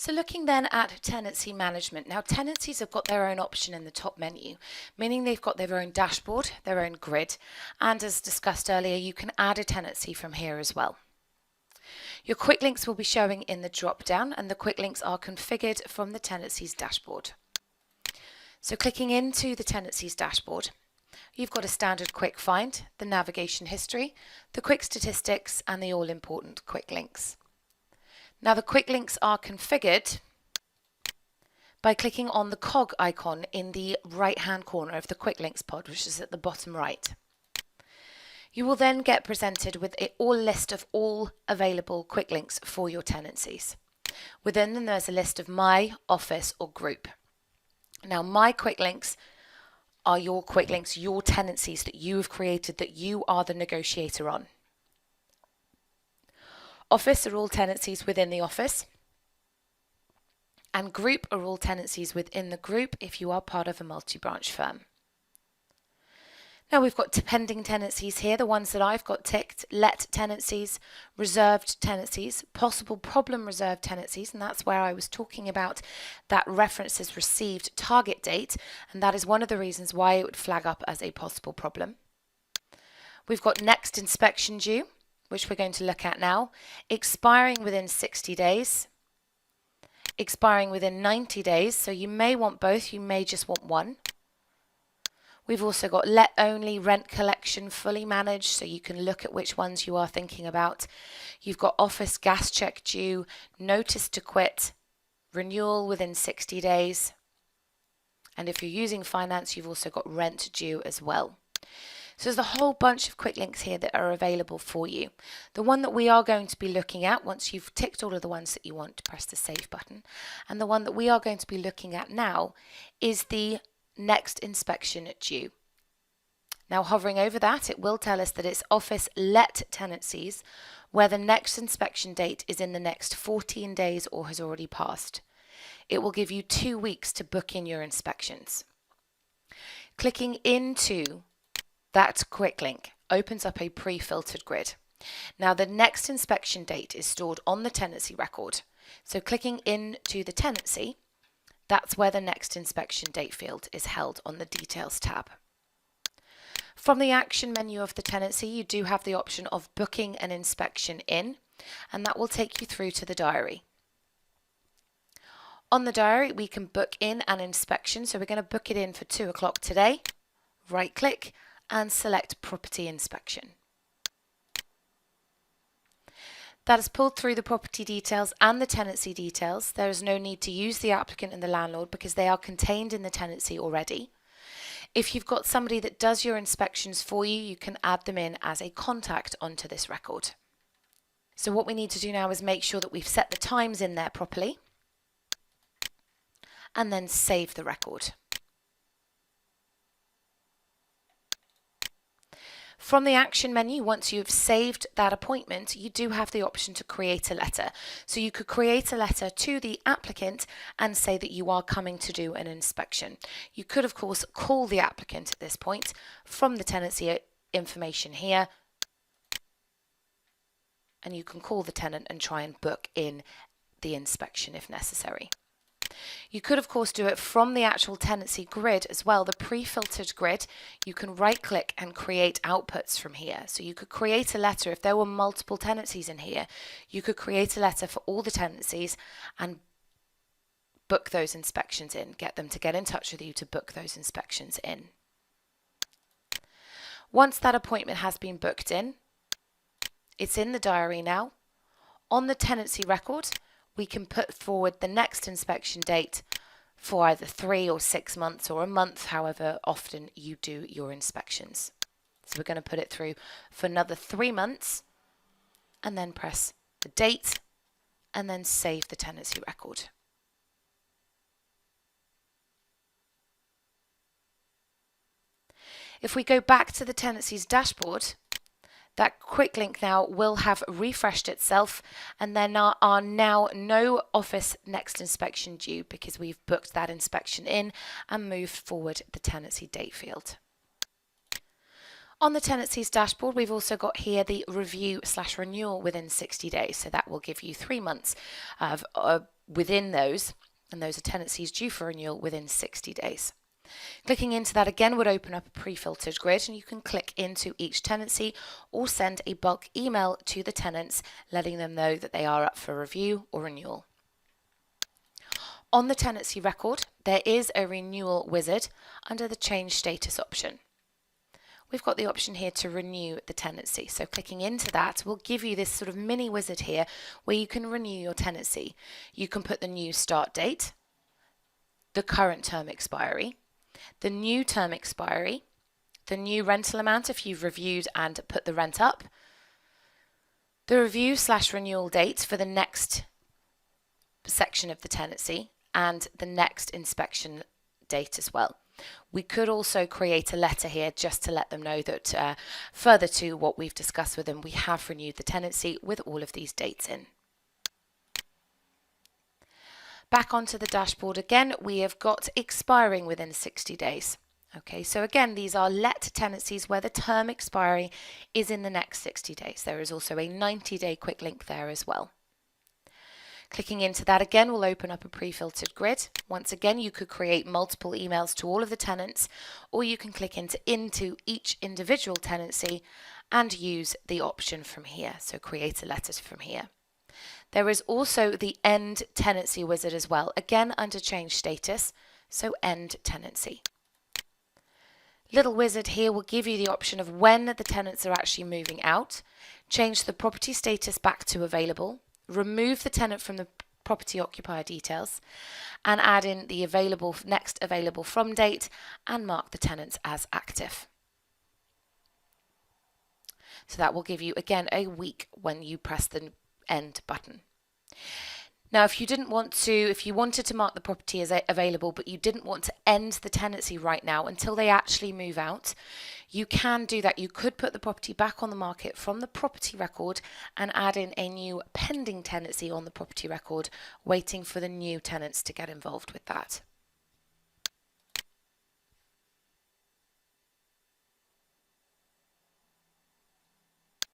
So looking then at tenancy management. Now tenancies have got their own option in the top menu, meaning they've got their own dashboard, their own grid, and as discussed earlier, you can add a tenancy from here as well. Your quick links will be showing in the drop down, and the quick links are configured from the tenancies dashboard. So clicking into the tenancies dashboard, you've got a standard quick find, the navigation history, the quick statistics, and the all-important quick links. Now the quick links are configured by clicking on the cog icon in the right hand corner of the quick links pod, which is at the bottom right. You will then get presented with a list of all available quick links for your tenancies. Within them there's a list of my, office or group. Now my quick links are your quick links, your tenancies that you have created, that you are the negotiator on. Office are all tenancies within the office, and group are all tenancies within the group if you are part of a multi-branch firm. Now we've got pending tenancies here, the ones that I've got ticked: let tenancies, reserved tenancies, possible problem reserved tenancies, and that's where I was talking about that references received target date, and that is one of the reasons why it would flag up as a possible problem. We've got next inspection due, which we're going to look at now, expiring within 60 days, expiring within 90 days, so you may want both, you may just want one. We've also got let only, rent collection, fully managed, so you can look at which ones you are thinking about. You've got office gas check due, notice to quit, renewal within 60 days, and if you're using finance, you've also got rent due as well. So there's a whole bunch of quick links here that are available for you. The one that we are going to be looking at, once you've ticked all of the ones that you want, to press the save button, and the one that we are going to be looking at now is the next inspection due. Now hovering over that, it will tell us that it's office let tenancies where the next inspection date is in the next 14 days or has already passed. It will give you 2 weeks to book in your inspections. Clicking into that quick link opens up a pre-filtered grid. Now the next inspection date is stored on the tenancy record. So clicking into the tenancy, that's where the next inspection date field is held on the details tab. From the action menu of the tenancy, you do have the option of booking an inspection in, and that will take you through to the diary. On the diary, we can book in an inspection. So we're going to book it in for 2 o'clock today. Right click and select property inspection. That has pulled through the property details and the tenancy details. There is no need to use the applicant and the landlord because they are contained in the tenancy already. If you've got somebody that does your inspections for you, you can add them in as a contact onto this record. So what we need to do now is make sure that we've set the times in there properly and then save the record. From the action menu, once you've saved that appointment, you do have the option to create a letter. So you could create a letter to the applicant and say that you are coming to do an inspection. You could, of course, call the applicant at this point from the tenancy information here, and you can call the tenant and try and book in the inspection if necessary. You could, of course, do it from the actual tenancy grid as well, the pre-filtered grid. You can right-click and create outputs from here. So you could create a letter. If there were multiple tenancies in here, you could create a letter for all the tenancies and book those inspections in, get them to get in touch with you to book those inspections in. Once that appointment has been booked in, it's in the diary now. On the tenancy record, we can put forward the next inspection date for either 3 or 6 months or a month, however often you do your inspections. So we're going to put it through for another 3 months and then press the date and then save the tenancy record. If we go back to the tenancies dashboard, that quick link now will have refreshed itself, and there are now no office next inspection due because we've booked that inspection in and moved forward the tenancy date field. On the tenancies dashboard, we've also got here the review/renewal within 60 days. So that will give you 3 months of within those, and those are tenancies due for renewal within 60 days. Clicking into that again would open up a pre-filtered grid, and you can click into each tenancy or send a bulk email to the tenants letting them know that they are up for review or renewal. On the tenancy record, there is a renewal wizard under the change status option. We've got the option here to renew the tenancy. So clicking into that will give you this sort of mini wizard here where you can renew your tenancy. You can put the new start date, the current term expiry, the new term expiry, the new rental amount if you've reviewed and put the rent up, the review/renewal date for the next section of the tenancy, and the next inspection date as well. We could also create a letter here just to let them know that further to what we've discussed with them, we have renewed the tenancy with all of these dates in. Back onto the dashboard again, we have got expiring within 60 days. Okay, so again, these are let tenancies where the term expiry is in the next 60 days. There is also a 90-day quick link there as well. Clicking into that again will open up a pre-filtered grid. Once again, you could create multiple emails to all of the tenants, or you can click into each individual tenancy and use the option from here. So create a letter from here. There is also the end tenancy wizard as well, again under change status, so end tenancy. Little wizard here will give you the option of when the tenants are actually moving out, change the property status back to available, remove the tenant from the property occupier details, and add in the next available from date and mark the tenants as active. So that will give you again a week when you press the end button. Now, if you wanted to mark the property as available, but you didn't want to end the tenancy right now until they actually move out, you can do that. You could put the property back on the market from the property record and add in a new pending tenancy on the property record, waiting for the new tenants to get involved with that.